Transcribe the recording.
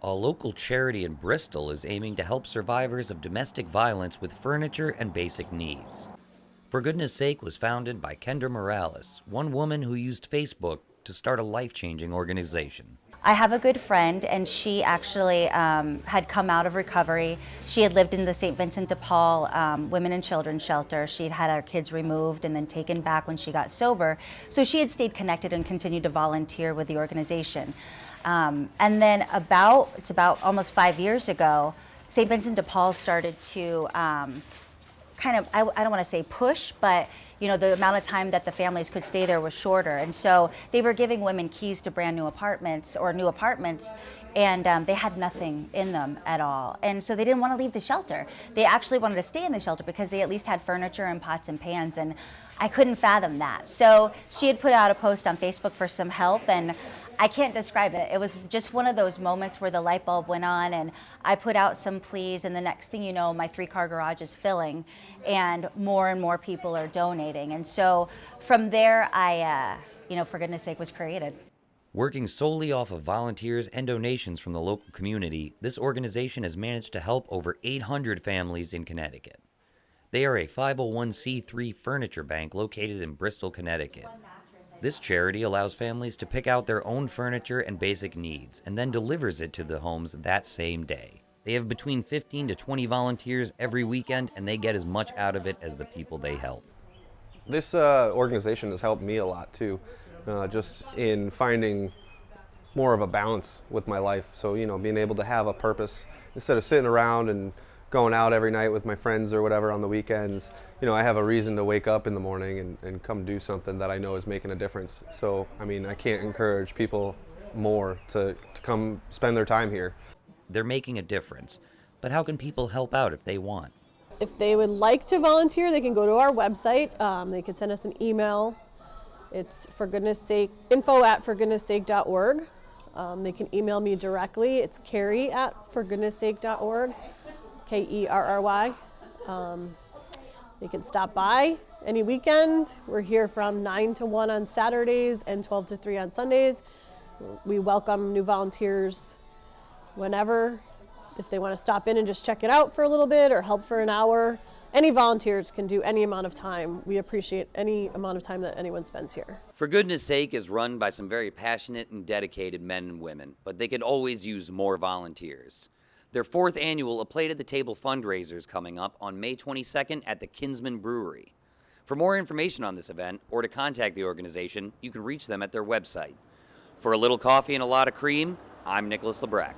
A local charity in Bristol is aiming to help survivors of domestic violence with furniture and basic needs. For Goodness Sake was founded by Kendra Morales, one woman who used Facebook to start a life-changing organization. I have a good friend, and she actually had come out of recovery. She had lived in the St. Vincent de Paul Women and Children's Shelter. She'd had her kids removed and then taken back when she got sober. So she had stayed connected and continued to volunteer with the organization. And then it's about almost 5 years ago, St. Vincent de Paul started to kind of, I don't want to say push, but the amount of time that the families could stay there was shorter. And so they were giving women keys to brand new apartments or new apartments, and they had nothing in them at all. And so they didn't want to leave the shelter. They actually wanted to stay in the shelter because they at least had furniture and pots and pans, and I couldn't fathom that. So she had put out a post on Facebook for some help, and I can't describe it. It was just one of those moments where the light bulb went on, and I put out some pleas, and the next thing you know, my 3-car garage is filling, and more people are donating. And so from there, For Goodness Sake was created. Working solely off of volunteers and donations from the local community, this organization has managed to help over 800 families in Connecticut. They are a 501c3 furniture bank located in Bristol, Connecticut. This charity allows families to pick out their own furniture and basic needs and then delivers it to the homes that same day. They have between 15 to 20 volunteers every weekend, and they get as much out of it as the people they help. This organization has helped me a lot too, just in finding more of a balance with my life. So, being able to have a purpose instead of sitting around and going out every night with my friends or whatever on the weekends. I have a reason to wake up in the morning and come do something that I know is making a difference. So, I can't encourage people more to come spend their time here. They're making a difference, but how can people help out if they want? If they would like to volunteer, they can go to our website. They can send us an email. It's info@forgoodnesssake.org. They can email me directly. It's Kerry@forgoodnesssake.org. Kerry. They can stop by any weekend. We're here from 9 to 1 on Saturdays and 12 to 3 on Sundays. We welcome new volunteers whenever. If they want to stop in and just check it out for a little bit or help for an hour, any volunteers can do any amount of time. We appreciate any amount of time that anyone spends here. For Goodness Sake is run by some very passionate and dedicated men and women, but they could always use more volunteers. Their 4th annual A Plate at the Table fundraiser is coming up on May 22nd at the Kinsman Brewery. For more information on this event or to contact the organization, you can reach them at their website. For a little coffee and a lot of cream, I'm Nicholas Lebrecht.